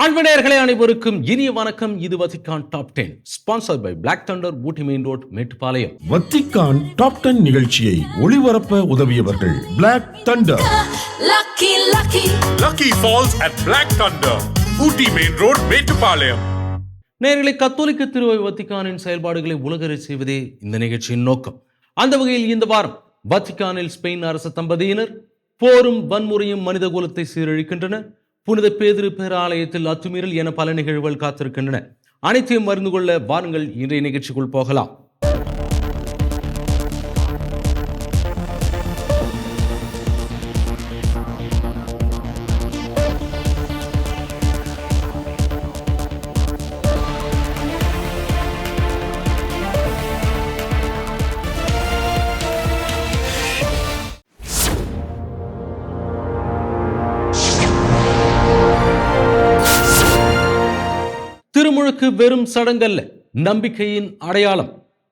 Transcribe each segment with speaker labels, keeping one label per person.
Speaker 1: அன்பனேயர்களே அனைவருக்கும் இனிய வணக்கம். இது Vatican top 10 sponsored by Black Thunder, Ooty main road, Mettupalayam.
Speaker 2: Vatican top 10 நிகழ்ச்சியை ஒளிபரப்ப உதவியவர்கள் Black Thunder.
Speaker 3: Lucky Falls at Black Thunder, Ooty main road, Mettupalayam.
Speaker 1: நேயர்களே, கத்தோலிக்க திருவை வத்திக்கானின் செயல்பாடுகளை உலகறிய செய்வதே இந்த நிகழ்ச்சியின் நோக்கம். அந்த வகையில் இந்த வாரம் வத்திக்கானில் ஸ்பெயின் அரசு தம்பதியினர் போரும் வன்முறையும் மனித குலத்தை சீரழிக்கின்றன, புனித பேதுரு பேராலயத்தில் அத்துமீறல் என பல நிகழ்வுகள் காத்திருக்கின்றன. அனைத்தையும் அறிந்து கொள்ள வாருங்கள் இன்றைய நிகழ்ச்சிக்குள் போகலாம். திருமுழுக்கு வெறும் சடங்கல்ல, நம்பிக்கையின் அடையாளம்.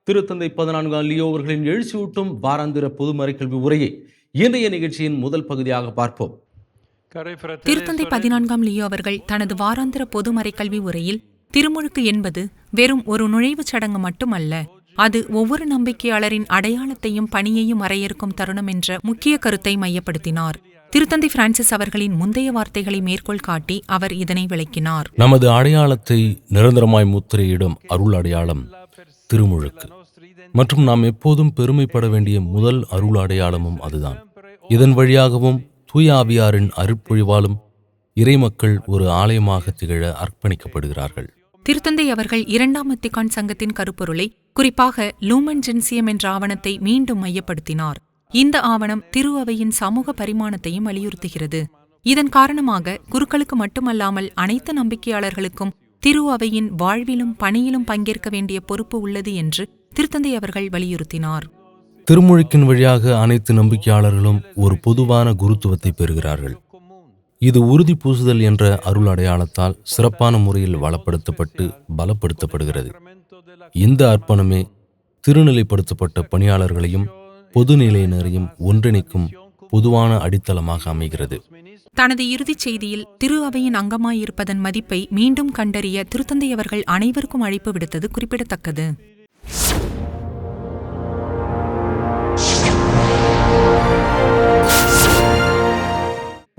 Speaker 1: திருத்தந்தை 14ஆம் லியோ அவர்களின் எழுச்சியூட்டும் வாராந்திர பொது மறைக்கல்வி உரையை இன்றைய நிகழ்ச்சியின் முதல் பகுதியாக பார்ப்போம்.
Speaker 4: திருத்தந்தை 14ஆம் லியோ அவர்கள் தனது வாராந்திர பொது மறைக்கல்வி உரையில் திருமுழுக்கு என்பது வெறும் ஒரு நுழைவுச் சடங்கு மட்டுமல்ல, அது ஒவ்வொரு நம்பிக்கையாளரின் அடையாளத்தையும் பணியையும் வரையறுக்கும் தருணம் என்ற முக்கிய கருத்தை மையப்படுத்தினார். திருத்தந்தை பிரான்சிஸ் அவர்களின் முந்தைய வார்த்தைகளை மேற்கோள் காட்டி அவர் இதனை விளக்கினார்.
Speaker 5: நமது அடையாளத்தை நிரந்தரமாய் முத்திரையிடும் அருள் அடையாளம் திருமுழுக்கு, மற்றும் நாம் எப்போதும் பெருமைப்பட வேண்டிய முதல் அருள் அடையாளமும் அதுதான். இதன் வழியாகவும் தூய ஆவியாரின் அருட்பொழிவாலும் இறைமக்கள் ஒரு ஆலயமாக திகழ அர்ப்பணிக்கப்படுகிறார்கள்.
Speaker 4: திருத்தந்தை அவர்கள் 2ஆம் வத்திக்கான் சங்கத்தின் கருப்பொருளை, குறிப்பாக லூமன் ஜென்சியம் என்ற ஆவணத்தை மீண்டும் மையப்படுத்தினார். இந்த ஆவணம் திரு அவையின் சமூக பரிமாணத்தையும் வலியுறுத்துகிறது. இதன் காரணமாக குருக்களுக்கு மட்டுமல்லாமல் அனைத்து நம்பிக்கையாளர்களுக்கும் திரு அவையின் வாழ்விலும் பணியிலும் பங்கேற்க வேண்டிய பொறுப்பு உள்ளது என்று திருத்தந்தை அவர்கள் வலியுறுத்தினார்.
Speaker 5: திருமுழுக்கின் வழியாக அனைத்து நம்பிக்கையாளர்களும் ஒரு பொதுவான குருத்துவத்தை பெறுகிறார்கள். இது உறுதி பூசுதல் என்ற அருள் அடையாளத்தால் சிறப்பான முறையில் வளப்படுத்தப்பட்டு பலப்படுத்தப்படுகிறது. இந்த அர்ப்பணமே திருநிலைப்படுத்தப்பட்ட பணியாளர்களையும் பொதுநிலையினரையும் ஒன்றிணைக்கும் பொதுவான அடித்தளமாக அமைகிறது.
Speaker 4: தனது இறுதிச் செய்தியில் திரு அவையின் அங்கமாயிருப்பதன் மதிப்பை மீண்டும் கண்டறிய திருத்தந்தை அவர்கள் அனைவருக்கும் அழைப்பு விடுத்தது குறிப்பிடத்தக்கது.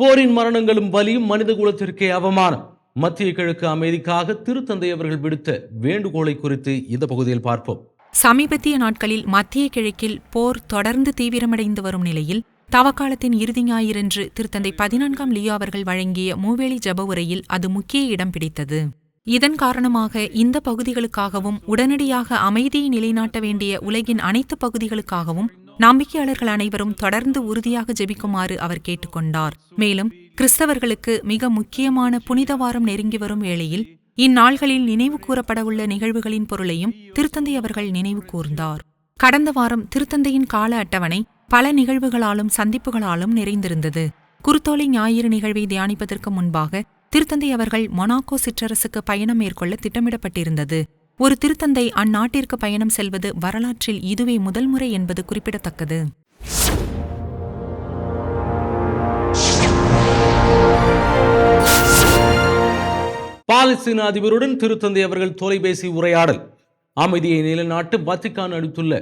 Speaker 1: போரின் மரணங்களும் வலியும் மனித குலத்திற்கே அவமானம். மத்திய கிழக்கு அமைதிக்காக திருத்தந்தை அவர்கள் விடுத்த வேண்டுகோளை குறித்து இந்த பகுதியில் பார்ப்போம்.
Speaker 4: சமீபத்திய நாட்களில் மத்திய கிழக்கில் போர் தொடர்ந்து தீவிரமடைந்து வரும் நிலையில் தவக்காலத்தின் இறுதி ஞாயிறன்று திருத்தந்தை 14ஆம் லியோ அவர்கள் வழங்கிய மூவேளை ஜெப உரையில் அது முக்கிய இடம் பிடித்தது. இதன் காரணமாக இந்த பகுதிகளுக்காகவும் உடனடியாக அமைதியை நிலைநாட்ட வேண்டிய உலகின் அனைத்து பகுதிகளுக்காகவும் நம்பிக்கையாளர்கள் அனைவரும் தொடர்ந்து உறுதியாக ஜெபிக்குமாறு அவர் கேட்டுக்கொண்டார். மேலும் கிறிஸ்தவர்களுக்கு மிக முக்கியமான புனித வாரம் நெருங்கி வரும் வேளையில் இந்நாள்களில் நினைவு கூறப்படவுள்ள நிகழ்வுகளின் பொருளையும் திருத்தந்தை அவர்கள் நினைவு கூர்ந்தார். கடந்த வாரம் திருத்தந்தையின் கால அட்டவணை பல நிகழ்வுகளாலும் சந்திப்புகளாலும் நிறைந்திருந்தது. குருத்தோலை ஞாயிறு நிகழ்வை தியானிப்பதற்கு முன்பாக திருத்தந்தை அவர்கள் மொனாக்கோ சிற்றரசுக்கு பயணம் மேற்கொள்ள திட்டமிடப்பட்டிருந்தது. ஒரு திருத்தந்தை அந்நாட்டிற்கு பயணம் செல்வது வரலாற்றில் இதுவே முதல் முறை என்பது குறிப்பிடத்தக்கது.
Speaker 1: பாலஸ்தீன அதிபருடன் திருத்தந்தை அவர்கள் தொலைபேசி உரையாடல். அமைதியை நிலைநாட்டு வத்திக்கான் அளித்துள்ள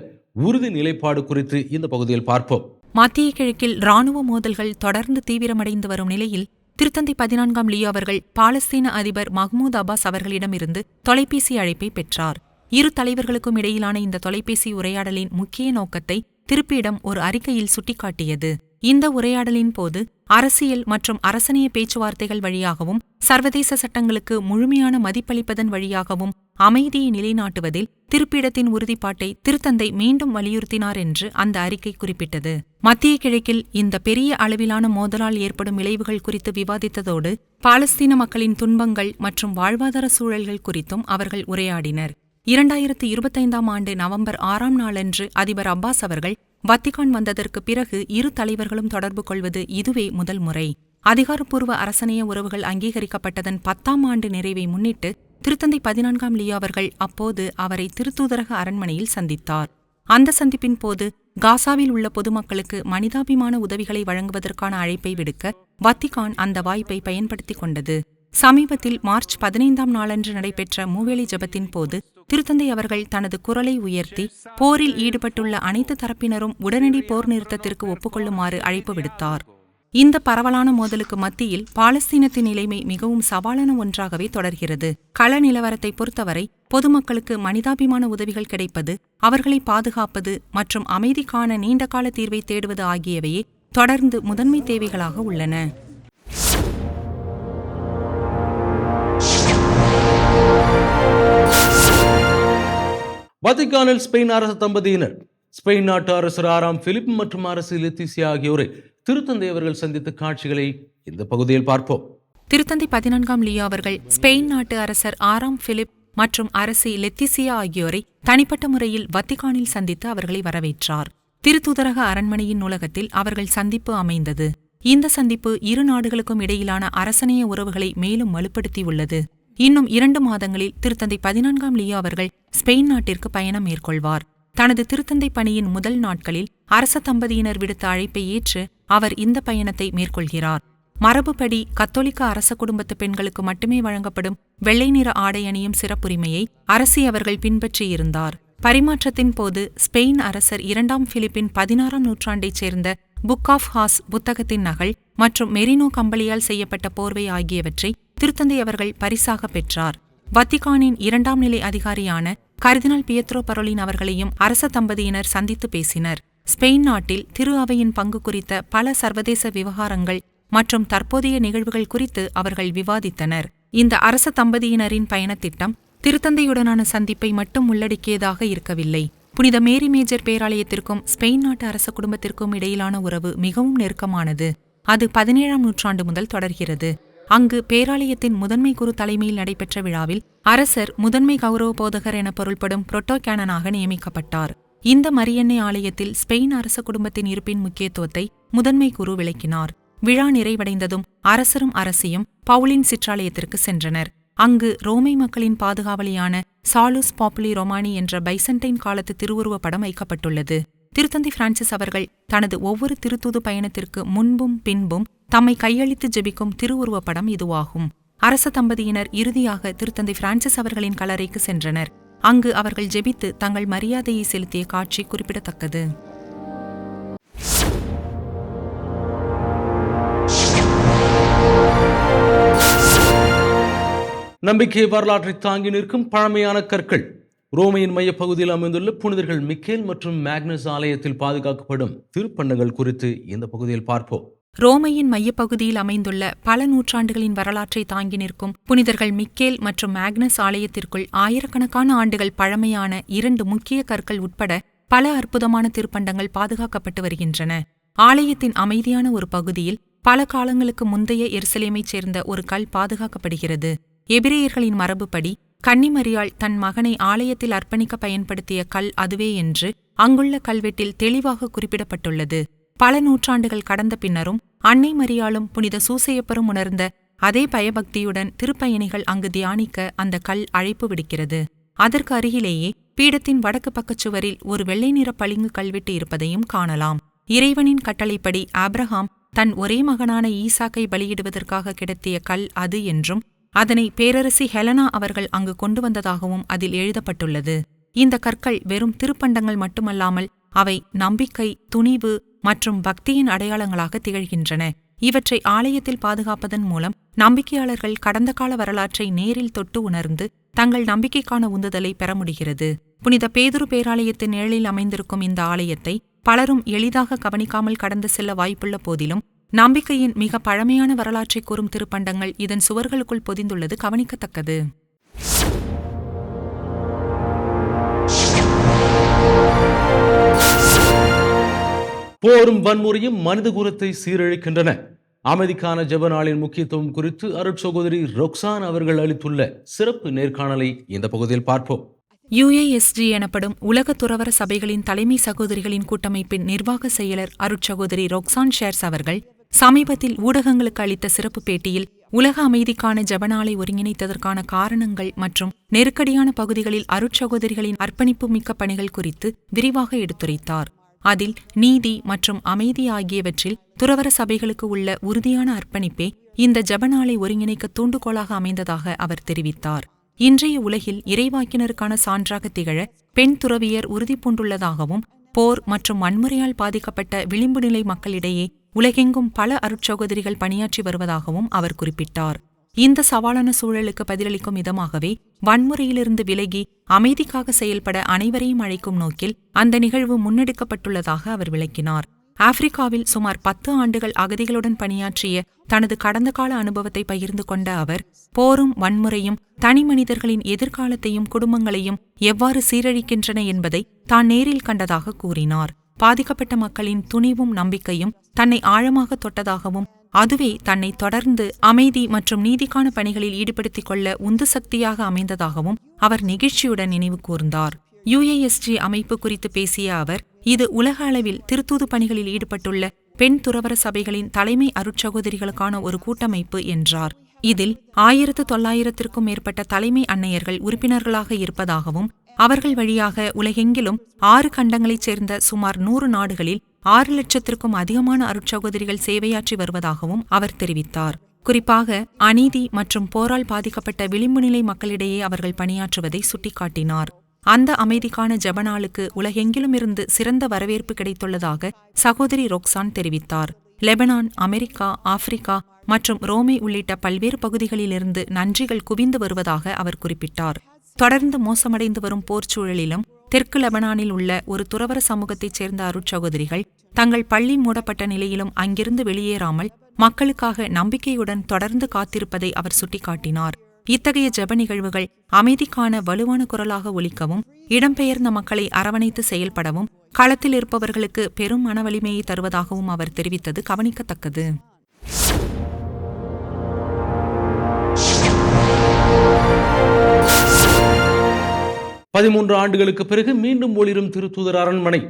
Speaker 1: உறுதி நிலைப்பாடு குறித்து இந்த பகுதியில் பார்ப்போம்.
Speaker 4: மத்திய கிழக்கில் இராணுவ மோதல்கள் தொடர்ந்து தீவிரமடைந்து வரும் நிலையில் திருத்தந்தை 14ஆம் லியோ அவர்கள் பாலஸ்தீன அதிபர் மஹ்மூத் அப்பாஸ் அவர்களிடமிருந்து தொலைபேசி அழைப்பை பெற்றார். இரு தலைவர்களுக்கும் இடையிலான இந்த தொலைபேசி உரையாடலின் முக்கிய நோக்கத்தை திருப்பியிடம் ஒரு அறிக்கையில் சுட்டிக்காட்டியது. இந்த உரையாடலின் போது அரசியல் மற்றும் அரசணிய பேச்சுவார்த்தைகள் வழியாகவும் சர்வதேச சட்டங்களுக்கு முழுமையான மதிப்பளிப்பதன் வழியாகவும் அமைதியை நிலைநாட்டுவதில் திருப்பிடத்தின் உறுதிப்பாட்டை திருத்தந்தை மீண்டும் வலியுறுத்தினார் என்று அந்த அறிக்கை குறிப்பிட்டது. மத்திய கிழக்கில் இந்த பெரிய அளவிலான மோதலால் ஏற்படும் விளைவுகள் குறித்து விவாதித்ததோடு பாலஸ்தீன மக்களின் துன்பங்கள் மற்றும் வாழ்வாதார சூழல்கள் குறித்தும் அவர்கள் உரையாடினர். 2025ஆம் ஆண்டு நவம்பர் 6ஆம் நாளன்று அதிபர் அப்பாஸ் அவர்கள் வத்திக்கான் வந்ததற்கு பிறகு இரு தலைவர்களும் தொடர்பு கொள்வது இதுவே முதல் முறை. அதிகாரப்பூர்வ அரசணைய உறவுகள் அங்கீகரிக்கப்பட்டதன் 10ஆம் ஆண்டு நிறைவை முன்னிட்டு திருத்தந்தை 14ஆம் லியோ அவர்கள் அப்போது அவரை திருத்தூதரக அரண்மனையில் சந்தித்தார். அந்த சந்திப்பின் போது காசாவில் உள்ள பொதுமக்களுக்கு மனிதாபிமான உதவிகளை வழங்குவதற்கான அழைப்பை விடுக்க வத்திக்கான் அந்த வாய்ப்பை பயன்படுத்திக் கொண்டது. சமீபத்தில் மார்ச் 15ஆம் நாளன்று நடைபெற்ற மூவேளை ஜெபத்தின் போது திருத்தந்தை அவர்கள் தனது குரலை உயர்த்தி போரில் ஈடுபட்டுள்ள அனைத்து தரப்பினரும் உடனடி போர் நிறுத்தத்திற்கு ஒப்புக்கொள்ளுமாறு அழைப்பு விடுத்தார். இந்த பரவலான மோதலுக்கு மத்தியில் பாலஸ்தீனத்தின் நிலைமை மிகவும் சவாலான ஒன்றாகவே தொடர்கிறது. கள நிலவரத்தை பொறுத்தவரை பொதுமக்களுக்கு மனிதாபிமான உதவிகள் கிடைப்பது, அவர்களை பாதுகாப்பது மற்றும் அமைதிக்கான நீண்டகால தீர்வை தேடுவது ஆகியவையே தொடர்ந்து முதன்மை தேவைகளாக உள்ளன.
Speaker 1: வத்திக்கானில் ஸ்பெயின் அரசு தம்பதியினர் ஸ்பெயின் நாட்டு அரசர் 6ஆம் பிலிப் மற்றும் அரசி லெத்திசியா ஆகியோரை திருத்தந்தை அவர்கள் சந்தித்த காட்சிகளை இந்த பகுதியில் பார்ப்போம்.
Speaker 4: திருத்தந்தை 14ஆம் லியோ அவர்கள் ஸ்பெயின் நாட்டு அரசர் 6ஆம் பிலிப் மற்றும் அரசி லெத்திசியா ஆகியோரை தனிப்பட்ட முறையில் வத்திக்கானில் சந்தித்து அவர்களை வரவேற்றார். திருத்தூதரக அரண்மனையின் நூலகத்தில் அவர்கள் சந்திப்பு அமைந்தது. இந்த சந்திப்பு இரு நாடுகளுக்கும் இடையிலான அரசணைய உறவுகளை மேலும் வலுப்படுத்தியுள்ளது. இன்னும் 2 மாதங்களில் திருத்தந்தை 14ஆம் லியோ அவர்கள் ஸ்பெயின் நாட்டிற்கு பயணம் மேற்கொள்வார். தனது திருத்தந்தை பணியின் முதல் நாட்களில் அரச தம்பதியினர் விடுத்த அழைப்பை ஏற்று அவர் இந்த பயணத்தை மேற்கொள்கிறார். மரபுப்படி கத்தோலிக்க அரச குடும்பத்து பெண்களுக்கு மட்டுமே வழங்கப்படும் வெள்ளை நிற ஆடை அணியும் சிறப்புரிமையை அரசி அவர்கள் பின்பற்றியிருந்தார். பரிமாற்றத்தின் போது ஸ்பெயின் அரசர் 2ஆம் பிலிப்பின் 16ஆம் நூற்றாண்டைச் சேர்ந்த புக் ஆஃப் ஹாஸ் புத்தகத்தின் நகல் மற்றும் மெரினோ கம்பளியால் செய்யப்பட்ட போர்வை ஆகியவற்றை திருத்தந்தை அவர்கள் பரிசாக பெற்றார். வத்திக்கானின் 2ஆம் நிலை அதிகாரியான கர்தினால் பியத்ரோ பரோலின் அவர்களையும் அரச தம்பதியினர் சந்தித்து பேசினர். ஸ்பெயின் நாட்டில் திரு அவையின் பங்கு குறித்த பல சர்வதேச விவகாரங்கள் மற்றும் தற்போதைய நிகழ்வுகள் குறித்து அவர்கள் விவாதித்தனர். இந்த அரச தம்பதியினரின் பயணத்திட்டம் திருத்தந்தையுடனான சந்திப்பை மட்டும் உள்ளடக்கியதாக இருக்கவில்லை. புனித மேரி மேஜர் பேராலயத்திற்கும் ஸ்பெயின் நாட்டு அரச குடும்பத்திற்கும் இடையிலான உறவு மிகவும் நெருக்கமானது. அது 17ஆம் நூற்றாண்டு முதல் தொடர்கிறது. அங்கு பேராலயத்தின் முதன்மை குரு தலைமையில் நடைபெற்ற விழாவில் அரசர் முதன்மை கௌரவ போதகர் என பொருள்படும் புரோட்டோகேனனாக நியமிக்கப்பட்டார். இந்த மரியன்னை ஆலயத்தில் ஸ்பெயின் அரச குடும்பத்தின் இருப்பின் முக்கியத்துவத்தை முதன்மை குரு விளக்கினார். விழா நிறைவடைந்ததும் அரசரும் அரசியும் பவுலின் சிற்றாலயத்திற்கு சென்றனர். அங்கு ரோமை மக்களின் பாதுகாவலியான சாலுஸ் பாப்புலி ரொமானி என்ற பைசன்டைன் காலத்து திருவுருவப் படம் வைக்கப்பட்டுள்ளது. திருத்தந்தை பிரான்சிஸ் அவர்கள் தனது ஒவ்வொரு திருத்தூது பயணத்திற்கு முன்பும் பின்பும் தம்மை கையளித்து ஜெபிக்கும் திருவுருவப் படம் இதுவாகும். அரச தம்பதியினர் இறுதியாக திருத்தந்தை பிரான்சிஸ் அவர்களின் கல்லறைக்கு சென்றனர். அங்கு அவர்கள் ஜெபித்து தங்கள் மரியாதையை செலுத்திய காட்சி குறிப்பிடத்தக்கது.
Speaker 1: நம்பிக்கை வரலாற்றை தாங்கி நிற்கும் பழமையான கற்கள் ரோமையின் மையப்பகுதியில் அமைந்துள்ள புனிதர்கள் மிக்கேல் மற்றும் மேக்னஸ் ஆலயத்தில் பாதுகாக்கப்படும் திருப்பண்டங்கள் குறித்து இந்த பகுதியில் பார்ப்போம்.
Speaker 4: ரோமையின் மையப்பகுதியில் அமைந்துள்ள பல நூற்றாண்டுகளின் வரலாற்றை தாங்கி நிற்கும் புனிதர்கள் மிக்கேல் மற்றும் மேக்னஸ் ஆலயத்திற்குள் ஆயிரக்கணக்கான ஆண்டுகள் பழமையான 2 முக்கிய கற்கள் உட்பட பல அற்புதமான திருப்பண்டங்கள் பாதுகாக்கப்பட்டு வருகின்றன. ஆலயத்தின் அமைதியான ஒரு பகுதியில் பல காலங்களுக்கு முந்தைய எருசலேமைச் சேர்ந்த ஒரு கல் பாதுகாக்கப்படுகிறது. எபிரேயர்களின் மரபுப்படி கன்னிமரியாள் தன் மகனை ஆலயத்தில் அர்ப்பணிக்க பயன்படுத்திய கல் அதுவே என்று அங்குள்ள கல்வெட்டில் தெளிவாக குறிப்பிடப்பட்டுள்ளது. பல நூற்றாண்டுகள் கடந்த பின்னரும் அன்னை மரியாளும் புனித சூசையப்பரும் உணர்ந்த அதே பயபக்தியுடன் திருப்பயணிகள் அங்கு தியானிக்க அந்த கல் அழைப்பு விடுக்கிறது. அதற்கு அருகிலேயே பீடத்தின் வடக்கு பக்கச் சுவரில் ஒரு வெள்ளை நிற பளிங்கு கல்வெட்டு இருப்பதையும் காணலாம். இறைவனின் கட்டளைப்படி ஆபிரகாம் தன் ஒரே மகனான ஈசாக்கை பலியிடுவதற்காக கிடத்திய கல் அது என்றும் அதனை பேரரசி ஹெலனா அவர்கள் அங்கு கொண்டு வந்ததாகவும் அதில் எழுதப்பட்டுள்ளது. இந்த கற்கள் வெறும் திருப்பண்டங்கள் மட்டுமல்லாமல் அவை நம்பிக்கை, துணிவு மற்றும் பக்தியின் அடையாளங்களாக திகழ்கின்றன. இவற்றை ஆலயத்தில் பாதுகாப்பதன் மூலம் நம்பிக்கையாளர்கள் கடந்த கால வரலாற்றை நேரில் தொட்டு உணர்ந்து தங்கள் நம்பிக்கைக்கான உந்துதலை பெற முடிகிறது. புனித பேதுரு பேராலயத்தின் நிழலில் அமைந்திருக்கும் இந்த ஆலயத்தை பலரும் எளிதாக கவனிக்காமல் கடந்து செல்ல வாய்ப்புள்ள போதிலும் நம்பிக்கையின் மிக பழமையான வரலாற்றை கூறும் திருப்பண்டங்கள் இதன் சுவர்களுக்குள் பொதிந்துள்ளது கவனிக்கத்தக்கது.
Speaker 1: போரும் வன்முறையும் மனித குலத்தை சீரழிக்கின்றன. அமைதிக்கான ஜெப நாளின் முக்கியத்துவம் குறித்து அருட்சகோதரி ரொக்சான் அவர்கள் அளித்துள்ள சிறப்பு நேர்காணலை இந்த பகுதியில் பார்ப்போம்.
Speaker 4: UASG எனப்படும் உலக துறவற சபைகளின் தலைமை சகோதரிகளின் கூட்டமைப்பின் நிர்வாக செயலர் அருட்சகோதரி ரொக்சான் ஷேர்ஸ் அவர்கள் சமீபத்தில் ஊடகங்களுக்கு அளித்த சிறப்பு பேட்டியில் உலக அமைதிக்கான ஜெபநாளை ஒருங்கிணைத்ததற்கான காரணங்கள் மற்றும் நெருக்கடியான பகுதிகளில் அருட்சகோதரிகளின் அர்ப்பணிப்பு மிக்க பணிகள் குறித்து விரிவாக எடுத்துரைத்தார். அதில் நீதி மற்றும் அமைதி ஆகியவற்றில் துறவற சபைகளுக்கு உள்ள உறுதியான அர்ப்பணிப்பே இந்த ஜெபநாளை ஒருங்கிணைக்க தூண்டுகோலாக அமைந்ததாக அவர் தெரிவித்தார். இன்றைய உலகில் இறைவாக்கினருக்கான சான்றாக திகழ பெண் துறவியர் உறுதி பூண்டுள்ளதாகவும், போர் மற்றும் வன்முறையால் பாதிக்கப்பட்ட விளிம்பு நிலை மக்களிடையே உலகெங்கும் பல அருட்சகோதரிகள் பணியாற்றி வருவதாகவும் அவர் குறிப்பிட்டார். இந்த சவாலான சூழலுக்கு பதிலளிக்கும் விதமாகவே வன்முறையிலிருந்து விலகி அமைதிக்காக செயல்பட அனைவரையும் அழைக்கும் நோக்கில் அந்த நிகழ்வு முன்னெடுக்கப்பட்டுள்ளதாக அவர் விளக்கினார். ஆப்பிரிக்காவில் சுமார் 10 ஆண்டுகள் அகதிகளுடன் பணியாற்றிய தனது கடந்த கால அனுபவத்தை பகிர்ந்து கொண்ட அவர், போரும் வன்முறையும் தனி மனிதர்களின் எதிர்காலத்தையும் குடும்பங்களையும் எவ்வாறு சீரழிக்கின்றன என்பதை தான் நேரில் கண்டதாக கூறினார். பாதிக்கப்பட்ட மக்களின் துணிவும் நம்பிக்கையும் தன்னை ஆழமாக தொட்டதாகவும், அதுவே தன்னை தொடர்ந்து அமைதி மற்றும் நீதிக்கான பணிகளில் ஈடுபடுத்திக் கொள்ள உந்து சக்தியாக அமைந்ததாகவும் அவர் நெகிழ்ச்சியுடன் நினைவு கூர்ந்தார். UASG அமைப்பு குறித்து பேசிய அவர், இது உலக அளவில் திருத்தூது பணிகளில் ஈடுபட்டுள்ள பெண் துறவற சபைகளின் தலைமை அருட்சகோதரிகளுக்கான ஒரு கூட்டமைப்பு என்றார். இதில் 1900க்கும் மேற்பட்ட தலைமை அன்னையர்கள் உறுப்பினர்களாக இருப்பதாகவும், அவர்கள் வழியாக உலகெங்கிலும் 6 கண்டங்களைச் சேர்ந்த சுமார் 100 நாடுகளில் 6 லட்சத்திற்கும் அதிகமான அருட்சகோதரிகள் சேவையாற்றி வருவதாகவும் அவர் தெரிவித்தார். குறிப்பாக அநீதி மற்றும் போரால் பாதிக்கப்பட்ட விளிம்பு நிலை மக்களிடையே அவர்கள் பணியாற்றுவதை சுட்டிக்காட்டினார். அந்த அமைதிக்கான ஜெபநாளுக்கு உலகெங்கிலும் இருந்து சிறந்த வரவேற்பு கிடைத்துள்ளதாக சகோதரி ரொக்சான் தெரிவித்தார். லெபனான், அமெரிக்கா, ஆப்பிரிக்கா மற்றும் ரோமே உள்ளிட்ட பல்வேறு பகுதிகளிலிருந்து நன்றிகள் குவிந்து வருவதாக அவர் குறிப்பிட்டார். தொடர்ந்து மோசமடைந்து வரும் போர்ச்சூழலிலும் தெற்கு லெபனானில் உள்ள ஒரு துறவற சமூகத்தைச் சேர்ந்த அருட்சகோதரிகள் தங்கள் பள்ளி மூடப்பட்ட நிலையிலும் அங்கிருந்து வெளியேறாமல் மக்களுக்காக நம்பிக்கையுடன் தொடர்ந்து காத்திருப்பதை அவர் சுட்டிக்காட்டினார். இத்தகைய ஜெப நிகழ்வுகள் அமைதிக்கான வலுவான குரலாக ஒலிக்கவும், இடம்பெயர்ந்த மக்களை அரவணைத்து செயல்படவும், களத்தில் இருப்பவர்களுக்கு பெரும் மன வலிமையை தருவதாகவும் அவர் தெரிவித்தது கவனிக்கத்தக்கது.
Speaker 1: பதிமூன்று ஆண்டுகளுக்கு பிறகு மீண்டும் ஒளிரும் திருத்தூதர் அரண்மனை.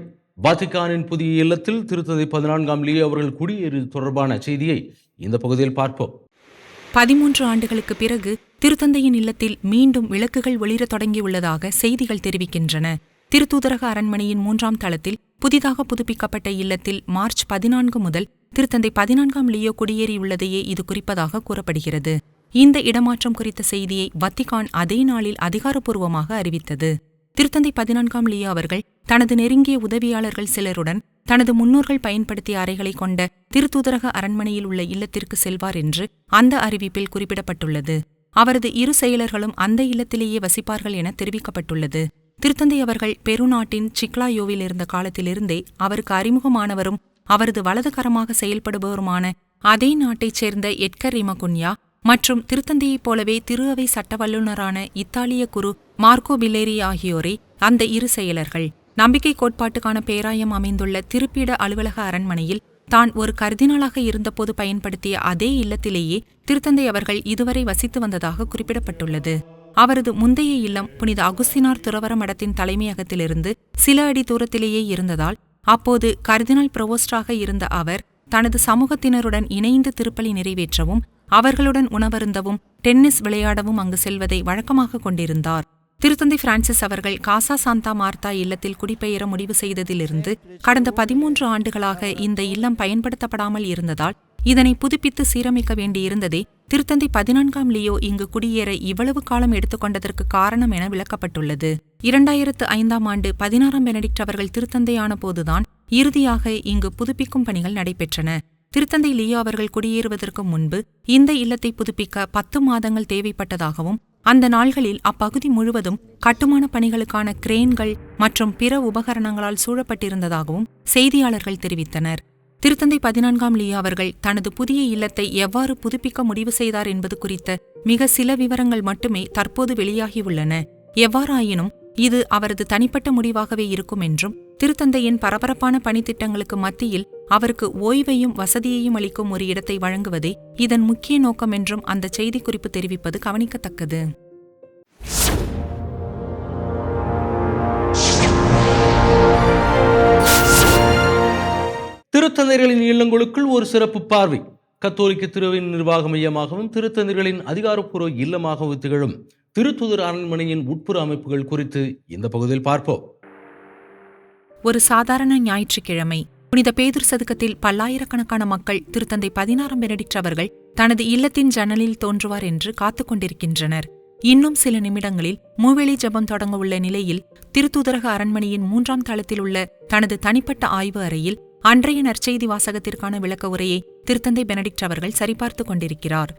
Speaker 1: வாத்திக்கானின் புதிய இல்லத்தில் திருத்தந்தை 14ஆம் லியோ அவர்கள் குடியேறியது தொடர்பான செய்தியை இந்த பகுதியில் பார்ப்போம்.
Speaker 4: 13 ஆண்டுகளுக்கு பிறகு திருத்தந்தையின் இல்லத்தில் மீண்டும் விளக்குகள் ஒளிரத் தொடங்கியுள்ளதாக செய்திகள் தெரிவிக்கின்றன. திருத்தூதரக அரண்மனையின் 3ஆம் தளத்தில் புதிதாக புதுப்பிக்கப்பட்ட இல்லத்தில் மார்ச் 14 முதல் திருத்தந்தை 14ஆம் லியோ குடியேறியுள்ளதையே இது குறிப்பதாக கூறப்படுகிறது. இந்த இடமாற்றம் குறித்த செய்தியை வத்திக்கான் அதே நாளில் அதிகாரப்பூர்வமாக அறிவித்தது. திருத்தந்தை 14ஆம் லியோ அவர்கள் தனது நெருங்கிய உதவியாளர்கள் சிலருடன் தனது முன்னோர்கள் பயன்படுத்திய அறைகளை கொண்ட திருத்தூதரக அரண்மனையில் உள்ள இல்லத்திற்கு செல்வார் என்று அந்த அறிவிப்பில் குறிப்பிடப்பட்டுள்ளது. அவரது 2 செயலர்களும் அந்த இல்லத்திலேயே வசிப்பார்கள் என தெரிவிக்கப்பட்டுள்ளது. திருத்தந்தை அவர்கள் பெரு நாட்டின் சிக்லாயோவில் இருந்த காலத்திலிருந்தே அவருக்கு அறிமுகமானவரும் அவரது வலதுகரமாக செயல்படுபவருமான அதே நாட்டைச் சேர்ந்த எட்கர் ரிமகுன்யா மற்றும் திருத்தந்தையைப் போலவே திரு அவை சட்ட வல்லுநரான இத்தாலிய குரு மார்க்கோ பில்லேரி ஆகியோரே அந்த 2 செயலர்கள். நம்பிக்கை கோட்பாட்டுக்கான பேராயம் அமைந்துள்ள திருப்பீட அலுவலக அரண்மனையில் தான் ஒரு கர்தினாலாக இருந்தபோது பயன்படுத்திய அதே இல்லத்திலேயே திருத்தந்தை அவர்கள் இதுவரை வசித்து வந்ததாக குறிப்பிடப்பட்டுள்ளது. அவரது முந்தைய இல்லம் புனித அகுஸ்தினார் துறவற மடத்தின் தலைமையகத்திலிருந்து சில அடி தூரத்திலேயே இருந்ததால் அப்போது கர்தினால் புரோவோஸ்டாக இருந்த அவர் தனது சமூகத்தினருடன் இணைந்து திருப்பலி நிறைவேற்றவும், அவர்களுடன் உணவருந்தவும், டென்னிஸ் விளையாடவும் அங்கு செல்வதை வழக்கமாக கொண்டிருந்தார். திருத்தந்தை பிரான்சிஸ் அவர்கள் காசா சாந்தா மார்த்தா இல்லத்தில் குடிபெயர முடிவு செய்ததிலிருந்து கடந்த 13 ஆண்டுகளாக இந்த இல்லம் பயன்படுத்தப்படாமல் இருந்ததால் இதனை புதுப்பித்து சீரமைக்க வேண்டியிருந்ததே திருத்தந்தை 14ஆம் லியோ இங்கு குடியேற இவ்வளவு காலம் எடுத்துக்கொண்டதற்கு காரணம் என விளக்கப்பட்டுள்ளது. 2005ஆம் ஆண்டு 16ஆம் பெனடிக்ட் அவர்கள் திருத்தந்தையான போதுதான் இறுதியாக இங்கு புதுப்பிக்கும் பணிகள் நடைபெற்றன. திருத்தந்தை லியோ அவர்கள் குடியேறுவதற்கு முன்பு இந்த இல்லத்தை புதுப்பிக்க 10 மாதங்கள் தேவைப்பட்டதாகவும், அந்த நாள்களில் அப்பகுதி முழுவதும் கட்டுமான பணிகளுக்கான கிரேன்கள் மற்றும் பிற உபகரணங்களால் சூழப்பட்டிருந்ததாகவும் செய்தியாளர்கள் தெரிவித்தனர். திருத்தந்தை 14ஆம் லியோ அவர்கள் தனது புதிய இல்லத்தை எவ்வாறு புதுப்பிக்க முடிவு செய்தார் என்பது குறித்த மிக சில விவரங்கள் மட்டுமே தற்போது வெளியாகியுள்ளன. எவ்வாறாயினும் இது அவரது தனிப்பட்ட முடிவாகவே இருக்கும் என்றும், திருத்தந்தையின் பரபரப்பான பணித்திட்டங்களுக்கு மத்தியில் அவருக்கு ஓய்வையும் வசதியையும் அளிக்கும் ஒரு இடத்தை வழங்குவதே இதன் முக்கிய நோக்கம் என்றும் அந்த செய்திக்குறிப்பு தெரிவிப்பது கவனிக்கத்தக்கது.
Speaker 1: திருத்தந்தைகளின் இல்லங்களுக்குள் ஒரு சிறப்பு பார்வை. கத்தோலிக்க திருவின் நிர்வாக மையமாகவும் திருத்தந்தைகளின் அதிகாரப்பூர்வ இல்லமாகவும் திகழும் திருத்தூதர் அரண்மனையின் உட்புற அமைப்புகள் குறித்து இந்த பகுதியில் பார்ப்போம்.
Speaker 4: ஒரு சாதாரண ஞாயிற்றுக்கிழமை புனித பேதுரு சதுக்கத்தில் பல்லாயிரக்கணக்கான மக்கள் திருத்தந்தை 16ஆம் பெனடிக்ட் அவர்கள் தனது இல்லத்தின் ஜன்னலில் தோன்றுவார் என்று காத்துக் கொண்டிருக்கின்றனர். இன்னும் சில நிமிடங்களில் மூவேளை ஜெபம் தொடங்க உள்ள நிலையில் திருத்தூதரக அரண்மனையின் 3ஆம் தளத்தில் உள்ள தனது தனிப்பட்ட ஆய்வு அறையில் அன்றைய நற்செய்தி வாசகத்திற்கான விளக்க உரையை திருத்தந்தை பெனடிக்ட் அவர்கள் சரிபார்த்துக் கொண்டிருக்கிறார்.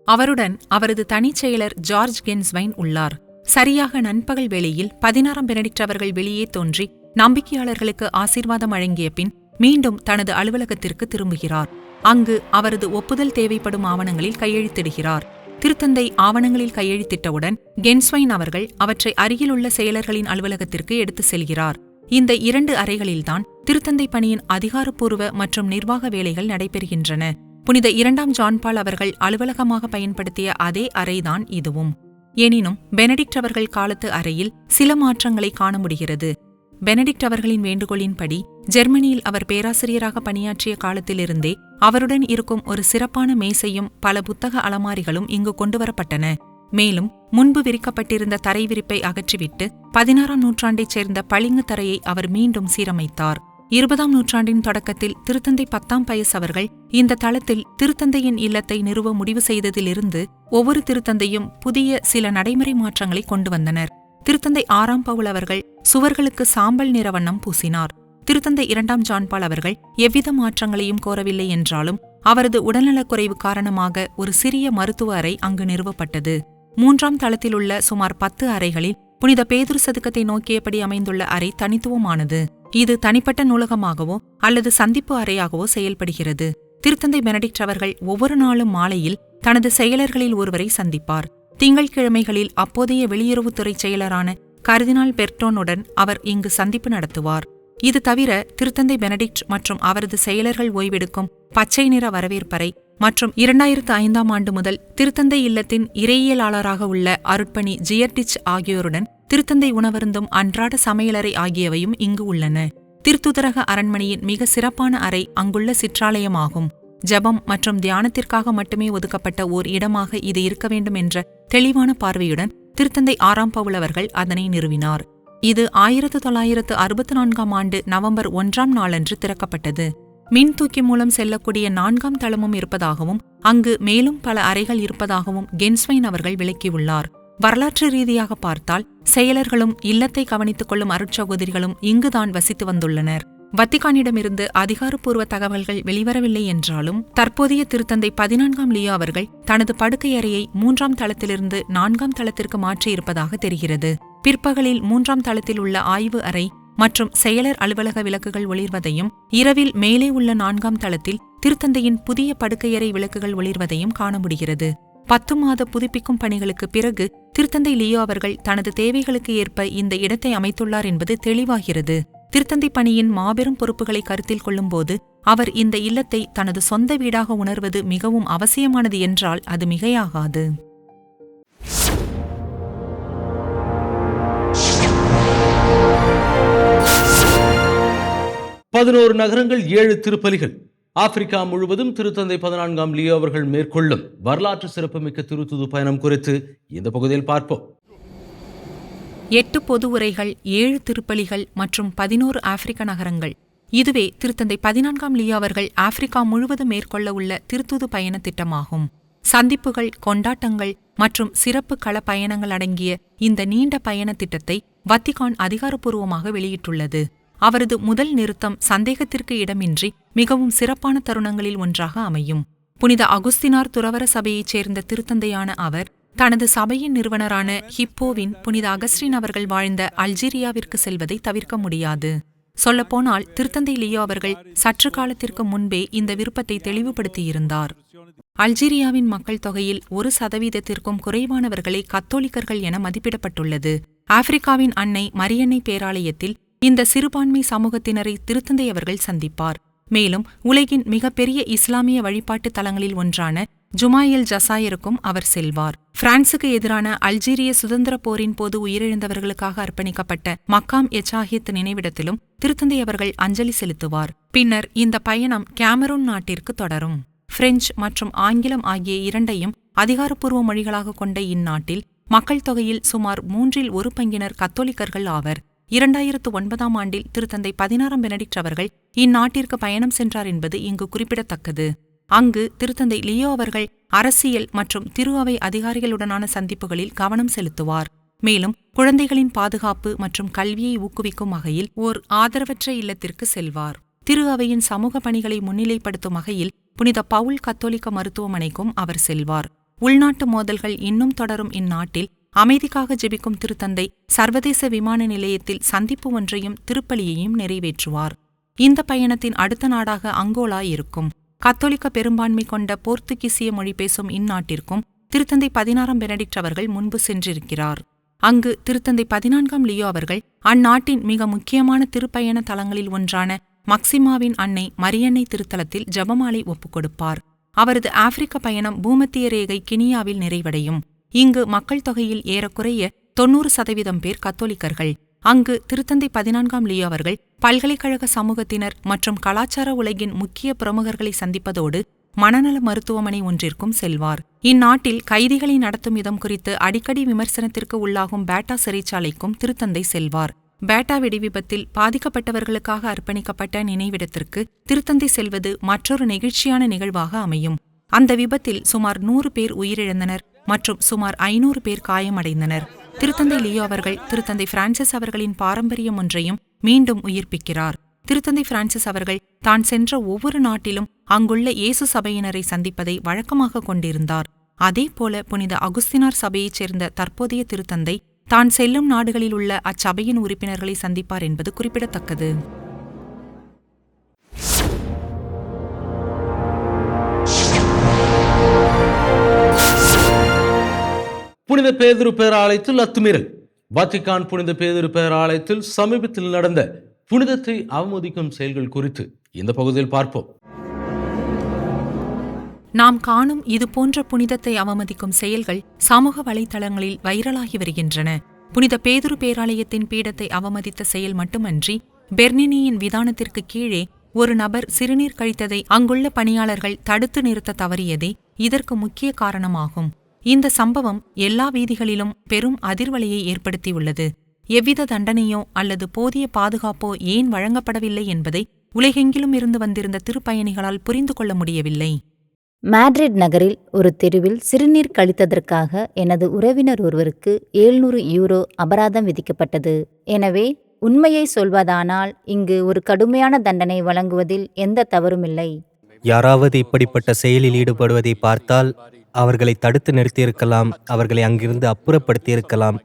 Speaker 4: அவருடன் அவரது தனிச் செயலர் ஜார்ஜ் கென்ஸ்வைன் உள்ளார். சரியாக நண்பகல் வேளையில் 16ஆம் பெனடிக்ட் அவர்கள் வெளியே தோன்றி நம்பிக்கையாளர்களுக்கு ஆசீர்வாதம் வழங்கிய பின் மீண்டும் தனது அலுவலகத்திற்கு திரும்புகிறார். அங்கு அவரது ஒப்புதல் தேவைப்படும் ஆவணங்களில் கையெழுத்திடுகிறார். திருத்தந்தை ஆவணங்களில் கையெழுத்திட்டவுடன் கென்ஸ்வைன் அவர்கள் அவற்றை அருகிலுள்ள செயலர்களின் அலுவலகத்திற்கு எடுத்துச் செல்கிறார். இந்த 2 அறைகளில்தான் திருத்தந்தை பணியின் அதிகாரப்பூர்வ மற்றும் நிர்வாக வேலைகள் நடைபெறுகின்றன. புனித 2ஆம் ஜான் பால் அவர்கள் அலுவலகமாக பயன்படுத்திய அதே அறைதான் இதுவும். எனினும் பெனடிக்ட் அவர்கள் காலத்து அறையில் சில மாற்றங்களை காண முடிகிறது. பெனடிக்ட் அவர்களின் வேண்டுகோளின்படி ஜெர்மனியில் அவர் பேராசிரியராக பணியாற்றிய காலத்திலிருந்தே அவருடன் இருக்கும் ஒரு சிறப்பான மேசையும் பல புத்தக அலமாரிகளும் இங்கு கொண்டுவரப்பட்டன. மேலும் முன்பு விரிக்கப்பட்டிருந்த தரை விரிப்பை அகற்றிவிட்டு 16ஆம் நூற்றாண்டைச் சேர்ந்த பளிங்கு தரையை அவர் மீண்டும் சீரமைத்தார். 20ஆம் நூற்றாண்டின் தொடக்கத்தில் திருத்தந்தை 10ஆம் பயஸ் அவர்கள் இந்த தளத்தில் திருத்தந்தையின் இல்லத்தை நிறுவ முடிவு செய்ததிலிருந்து ஒவ்வொரு திருத்தந்தையும் புதிய சில நடைமுறை மாற்றங்களை கொண்டு வந்தனர். திருத்தந்தை 6ஆம் பவுல் அவர்கள் சுவர்களுக்கு சாம்பல் நிற வண்ணம் பூசினார். திருத்தந்தை 2ஆம் ஜான் பால் அவர்கள் எவ்வித மாற்றங்களையும் கோரவில்லை என்றாலும் அவரது உடல்நலக்குறைவு காரணமாக ஒரு சிறிய மருத்துவ அறை அங்கு நிறுவப்பட்டது. 3ஆம் தளத்திலுள்ள சுமார் 10 அறைகளில் புனித பேதுரு சதுக்கத்தை நோக்கியபடி அமைந்துள்ள அறை தனித்துவமானது. இது தனிப்பட்ட நூலகமாகவோ அல்லது சந்திப்பு அறையாகவோ செயல்படுகிறது. திருத்தந்தை பெனடிக்ட் அவர்கள் ஒவ்வொரு நாளும் மாலையில் தனது செயலர்களில் ஒருவரை சந்திப்பார். திங்கட்கிழமைகளில் அப்போதைய வெளியுறவுத்துறை செயலரான கர்தினால் பெர்டோனுடன் அவர் இங்கு சந்திப்பு நடத்துவார். இது தவிர திருத்தந்தை பெனடிக்ட் மற்றும் அவரது செயலர்கள் ஓய்வெடுக்கும் பச்சை நிற வரவேற்பறை மற்றும் 2005ஆம் ஆண்டு முதல் திருத்தந்தை இல்லத்தின் இறையியலாளராக உள்ள அருட்பணி ஜியர்டிச் ஆகியோருடன் திருத்தந்தை உணவருந்தும் அன்றாட சமையலறை ஆகியவையும் இங்கு உள்ளன. திருத்தூதரக அரண்மனையின் மிக சிறப்பான அறை அங்குள்ள சிற்றாலயமாகும். ஜெபம் மற்றும் தியானத்திற்காக மட்டுமே ஒதுக்கப்பட்ட ஓர் இடமாக இது இருக்க வேண்டும் என்ற தெளிவான பார்வையுடன் திருத்தந்தை 6ஆம் பவுல் அவர்கள் அதனை நிறுவினார். இது 1964ஆம் ஆண்டு நவம்பர் 1ஆம் நாளன்று திறக்கப்பட்டது. மின் தூக்கி மூலம் செல்லக்கூடிய 4ஆம் தளமும் இருப்பதாகவும் அங்கு மேலும் பல அறைகள் இருப்பதாகவும் கென்ஸ்வைன் அவர்கள் விளக்கியுள்ளார். வரலாற்று ரீதியாக பார்த்தால் செயலர்களும் இல்லத்தை கவனித்துக் கொள்ளும் அருட்சகோதரிகளும் இங்குதான் வசித்து வந்துள்ளனர். வத்திகானிடமிருந்து அதிகாரப்பூர்வ தகவல்கள் வெளிவரவில்லை என்றாலும் தற்போதைய திருத்தந்தை 14ஆம் லியோ அவர்கள் தனது படுக்கை அறையை 3ஆம் தளத்திலிருந்து 4ஆம் தளத்திற்கு மாற்றியிருப்பதாக தெரிகிறது. பிற்பகலில் 3ஆம் தளத்தில் உள்ள ஆய்வு அறை மற்றும் செயலர் அலுவலக விளக்குகள் ஒளிர்வதையும் இரவில் மேலே உள்ள 4ஆம் தளத்தில் திருத்தந்தையின் புதிய படுக்கையறை விளக்குகள் ஒளிர்வதையும் காண முடிகிறது. 10 மாத புதுப்பிக்கும் பணிகளுக்கு பிறகு திருத்தந்தை லியோ அவர்கள் தனது தேவைகளுக்கு ஏற்ப இந்த இடத்தை அமைத்துள்ளார் என்பது தெளிவாகிறது. திருத்தந்தை பணியின் மாபெரும் பொறுப்புகளை கருத்தில் கொள்ளும்போது அவர் இந்த இல்லத்தை தனது சொந்த வீடாக உணர்வது மிகவும் அவசியமானது என்றால் அது மிகையாகாது.
Speaker 1: பதினோரு நகரங்கள் 7 திருப்பலிகள். ஆப்பிரிக்கா முழுவதும் திருத்தந்தை 14ஆம் லியோ அவர்கள் மேற்கொள்ளும் வரலாற்று சிறப்புமிக்க திருத்துது பயணம் குறித்து இந்த பகுதியில் பார்ப்போம்.
Speaker 4: 8 பொது உரைகள், 7 திருப்பலிகள் மற்றும் 11 ஆப்பிரிக்க நகரங்கள். இதுவே திருத்தந்தை 14ஆம் லியோ அவர்கள் ஆப்பிரிக்கா முழுவதும் மேற்கொள்ள உள்ள திருத்துது பயண திட்டமாகும். சந்திப்புகள், கொண்டாட்டங்கள் மற்றும் சிறப்பு கள பயணங்கள் அடங்கிய இந்த நீண்ட பயண திட்டத்தை வத்திகான் அதிகாரப்பூர்வமாக வெளியிட்டுள்ளது. அவரது முதல் நிறுத்தம் சந்தேகத்திற்கு இடமின்றி மிகவும் சிறப்பான தருணங்களில் ஒன்றாக அமையும். புனித அகுஸ்தினார் துறவர சபையைச் சேர்ந்த திருத்தந்தையான அவர் தனது சபையின் நிறுவனரான ஹிப்போவின் புனித அகஸ்டின் அவர்கள் வாழ்ந்த அல்ஜீரியாவிற்கு செல்வதை தவிர்க்க முடியாது. சொல்லப்போனால் திருத்தந்தை லியோ அவர்கள் சற்று காலத்திற்கு முன்பே இந்த விருப்பத்தை தெளிவுபடுத்தியிருந்தார். அல்ஜீரியாவின் மக்கள் தொகையில் 1% குறைவானவர்களே கத்தோலிக்கர்கள் என மதிப்பிடப்பட்டுள்ளது. ஆப்பிரிக்காவின் அன்னை மரியன்னை பேராலயத்தில் இந்த சிறுபான்மை சமூகத்தினரை திருத்தந்தை அவர்கள் சந்திப்பார். மேலும் உலகின் மிகப்பெரிய இஸ்லாமிய வழிபாட்டு தலங்களில் ஒன்றான ஜுமாயல் ஜசாயருக்கும் அவர் செல்வார். பிரான்சுக்கு எதிரான அல்ஜீரிய சுதந்திர போரின் போது உயிரிழந்தவர்களுக்காக அர்ப்பணிக்கப்பட்ட மக்காம் எச்சாஹித் நினைவிடத்திலும் திருத்தந்தை அவர்கள் அஞ்சலி செலுத்துவார். பின்னர் இந்த பயணம் கேமரூன் நாட்டிற்கு தொடரும். பிரெஞ்சு மற்றும் ஆங்கிலம் ஆகிய இரண்டையும் அதிகாரப்பூர்வ மொழிகளாக கொண்ட இந்நாட்டில் மக்கள் தொகையில் சுமார் 1/3 கத்தோலிக்கர்கள் ஆவர். 2009 ஆண்டில் திருத்தந்தை 16 பெனடிக்ட் அவர்கள் இந்நாட்டிற்கு பயணம் சென்றார் என்பது இங்கு குறிப்பிடத்தக்கது. அங்கு திருத்தந்தை லியோ அவர்கள் அரசியல் மற்றும் திரு அவை அதிகாரிகளுடனான சந்திப்புகளில் கவனம் செலுத்துவார். மேலும் குழந்தைகளின் பாதுகாப்பு மற்றும் கல்வியை ஊக்குவிக்கும் வகையில் ஓர் ஆதரவற்ற இல்லத்திற்கு செல்வார். திரு அவையின் சமூக பணிகளை முன்னிலைப்படுத்தும் வகையில் புனித பவுல் கத்தோலிக்க மருத்துவமனைக்கும் அவர் செல்வார். உள்நாட்டு மோதல்கள் இன்னும் தொடரும் இந்நாட்டில் அமைதிக்காக ஜெபிக்கும் திருத்தந்தை சர்வதேச விமான நிலையத்தில் சந்திப்பு ஒன்றையும் திருப்பலியையும் நிறைவேற்றுவார். இந்த பயணத்தின் அடுத்த நாடாக அங்கோலா இருக்கும். கத்தோலிக்க பெரும்பான்மை கொண்ட போர்த்துகீசிய மொழி பேசும் இந்நாட்டிற்கும் திருத்தந்தை 16 பெனடிக்ட் அவர்கள் முன்பு சென்றிருக்கிறார். அங்கு திருத்தந்தை 14 லியோ அவர்கள் அந்நாட்டின் மிக முக்கியமான திருப்பயண தலங்களில் ஒன்றான மக்சிமாவின் அன்னை மரியன்னை திருத்தலத்தில் ஜெபமாலை ஒப்புக்கொடுப்பார். அவரது ஆப்பிரிக்க பயணம் பூமத்திய ரேகை கினியாவில் நிறைவடையும். இங்கு மக்கள் தொகையில் ஏறக்குறைய 90% பேர் கத்தோலிக்கர்கள். அங்கு திருத்தந்தை 14 லியோ அவர்கள் பல்கலைக்கழக சமூகத்தினர் மற்றும் கலாச்சார உலகின் முக்கிய பிரமுகர்களை சந்திப்பதோடு மனநல மருத்துவமனை ஒன்றிற்கும் செல்வார். இந்நாட்டில் கைதிகளை நடத்தும் விதம் குறித்து அடிக்கடி விமர்சனத்திற்கு உள்ளாகும் பேட்டா சிறைச்சாலைக்கும் திருத்தந்தை செல்வார். பேட்டா வெடிவிபத்தில் பாதிக்கப்பட்டவர்களுக்காக அர்ப்பணிக்கப்பட்ட நினைவிடத்திற்கு திருத்தந்தை செல்வது மற்றொரு நெகிழ்ச்சியான நிகழ்வாக அமையும். அந்த விபத்தில் சுமார் 100 பேர் உயிரிழந்தனர் மற்றும் சுமார் 500 பேர் காயமடைந்தனர். திருத்தந்தை லியோ அவர்கள் திருத்தந்தை பிரான்சிஸ் அவர்களின் பாரம்பரியம் ஒன்றையும் மீண்டும் உயிர்ப்பிக்கிறார். திருத்தந்தை பிரான்சிஸ் அவர்கள் தான் சென்ற ஒவ்வொரு நாட்டிலும் அங்குள்ள இயேசு சபையினரை சந்திப்பதை வழக்கமாக கொண்டிருந்தார். அதேபோல புனித அகுஸ்தினார் சபையைச் சேர்ந்த தற்போதைய திருத்தந்தை தான் செல்லும் நாடுகளில் உள்ள அச்சபையின் உறுப்பினர்களை சந்திப்பார் என்பது குறிப்பிடத்தக்கது.
Speaker 1: புனித பேதுரு பேராலயத்தில் அத்துமீறல். வத்திக்கான் புனித பேதுரு பேராலயத்தில் சமீபத்தில் நடந்த புனிதத்தை அவமதிக்கும் செயல்கள் குறித்து இந்த பகுதியில் பார்ப்போம்.
Speaker 4: நாம் காணும் இதுபோன்ற புனிதத்தை அவமதிக்கும் செயல்கள் சமூக வலைதளங்களில் வைரலாகி வருகின்றன. புனித பேதுரு பேராலயத்தின் பீடத்தை அவமதித்த செயல் மட்டுமன்றி பெர்னினியின் விதானத்திற்கு கீழே ஒரு நபர் சிறுநீர் கழித்ததை அங்குள்ள பணியாளர்கள் தடுத்து நிறுத்த தவறியதே இதற்கு முக்கிய காரணமாகும். இந்த சம்பவம் எல்லா வீதிகளிலும் பெரும் அதிர்வலையை ஏற்படுத்தியுள்ளது. எவ்வித தண்டனையோ அல்லது போதிய பாதுகாப்போ ஏன் வழங்கப்படவில்லை என்பதை உலகெங்கிலும் இருந்து வந்திருந்த திருப்பயணிகளால் புரிந்து கொள்ள முடியவில்லை.
Speaker 6: மேட்ரிட் நகரில் ஒரு தெருவில் சிறுநீர் கழித்ததற்காக எனது உறவினர் ஒருவருக்கு 700 யூரோ அபராதம் விதிக்கப்பட்டது. எனவே உண்மையை சொல்வதானால் இங்கு ஒரு கடுமையான தண்டனை வழங்குவதில் எந்த தவறுமில்லை.
Speaker 7: யாராவது இப்படிப்பட்ட செயலில் ஈடுபடுவதை பார்த்தால் அவர்களை தடுத்து நிறுத்தியிருக்கலாம், அவர்களை அங்கிருந்து அப்புறப்படுத்தியிருக்கலாம்,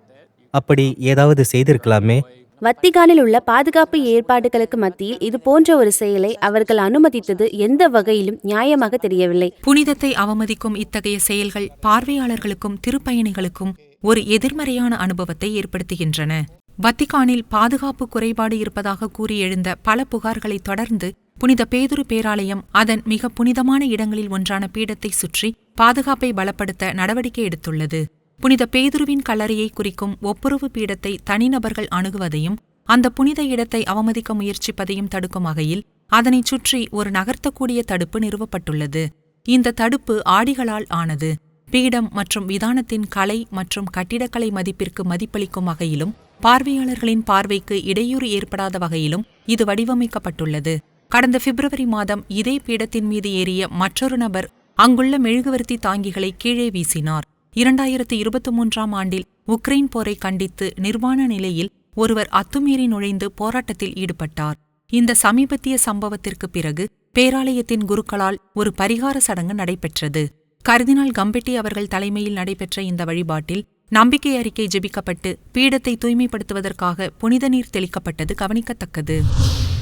Speaker 7: அப்படி ஏதாவது செய்திருக்கலாமே.
Speaker 8: வத்திக்கானில் உள்ள பாதுகாப்பு ஏற்பாடுகளுக்கு மத்தியில் இது போன்ற ஒரு செயலை அவர்கள் அனுமதித்தது எந்த வகையிலும் நியாயமாக தெரியவில்லை.
Speaker 4: புனிதத்தை அவமதிக்கும் இத்தகைய செயல்கள் பார்வையாளர்களுக்கும் திருப்பயணிகளுக்கும் ஒரு எதிர்மறையான அனுபவத்தை ஏற்படுத்துகின்றன. வத்திக்கானில் பாதுகாப்பு குறைபாடு இருப்பதாக கூறி எழுந்த பல புகார்களை தொடர்ந்து புனித பேதுரு பேராலயம் அதன் மிக புனிதமான இடங்களில் ஒன்றான பீடத்தை சுற்றி பாதுகாப்பை பலப்படுத்த நடவடிக்கை எடுத்துள்ளது. புனித பேதுருவின் கல்லறையை குறிக்கும் ஒப்புரவு பீடத்தை தனிநபர்கள் அணுகுவதையும் அந்த புனித இடத்தை அவமதிக்க முயற்சிப்பதையும் தடுக்கும் வகையில் அதனைச் சுற்றி ஒரு நகர்த்தக்கூடிய தடுப்பு நிறுவப்பட்டுள்ளது. இந்த தடுப்பு ஆடிகளால் ஆனது. பீடம் மற்றும் விதானத்தின் கலை மற்றும் கட்டிடக்கலை மதிப்பிற்கு மதிப்பளிக்கும் வகையிலும் பார்வையாளர்களின் பார்வைக்கு இடையூறு ஏற்படாத வகையிலும் இது வடிவமைக்கப்பட்டுள்ளது. கடந்த பிப்ரவரி மாதம் இதே பீடத்தின் மீது ஏறிய மற்றொரு நபர் அங்குள்ள மெழுகுவர்த்தி தாங்கிகளை கீழே வீசினார். 2023 ஆண்டில் உக்ரைன் போரை கண்டித்து நிர்வாண நிலையில் ஒருவர் அத்துமீறி நுழைந்து போராட்டத்தில் ஈடுபட்டார். இந்த சமீபத்திய சம்பவத்திற்கு பிறகு பேராலயத்தின் குருக்களால் ஒரு பரிகார சடங்கு நடைபெற்றது. கர்தினால் கம்பெட்டி அவர்கள் தலைமையில் நடைபெற்ற இந்த வழிபாட்டில் நம்பிக்கை அறிக்கை ஜெபிக்கப்பட்டு பீடத்தை தூய்மைப்படுத்துவதற்காக புனித நீர் தெளிக்கப்பட்டது கவனிக்கத்தக்கது.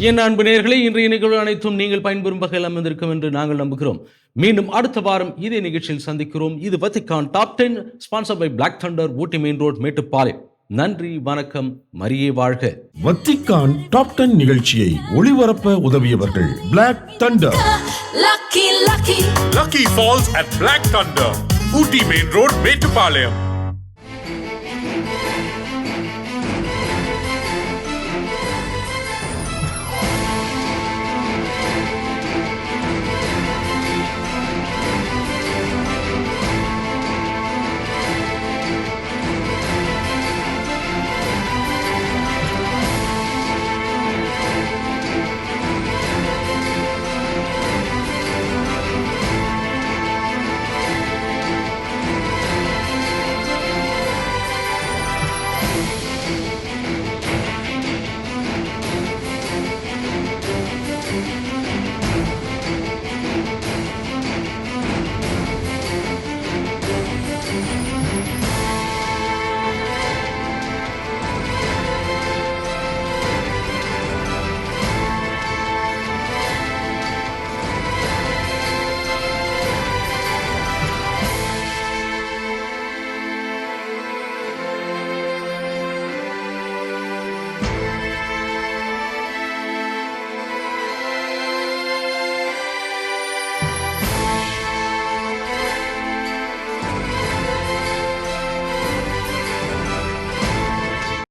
Speaker 1: என் அன்பு நேயர்களே, இன்றைய நிகழ்வு அனைத்தும் நீங்கள் பயன்பெறும் வகையில் அமைந்திருக்கும் என்று நாங்கள் நம்புகிறோம். மீண்டும் அடுத்த வாரம் இதே நிகழ்ச்சியில் சந்திக்கிறோம். இது Vatican top 10 sponsor by Black Thunder, Ooty main road, Mettupalayam. நன்றி, வணக்கம், மரியே வாழ்க.
Speaker 2: வத்திக்கான் டாப் 10 நிகழ்ச்சியை ஒளிபரப்ப உதவியவர்கள் Black Thunder.
Speaker 3: Lucky Falls at Black Thunder, Ooty Main Road, Metupalayam.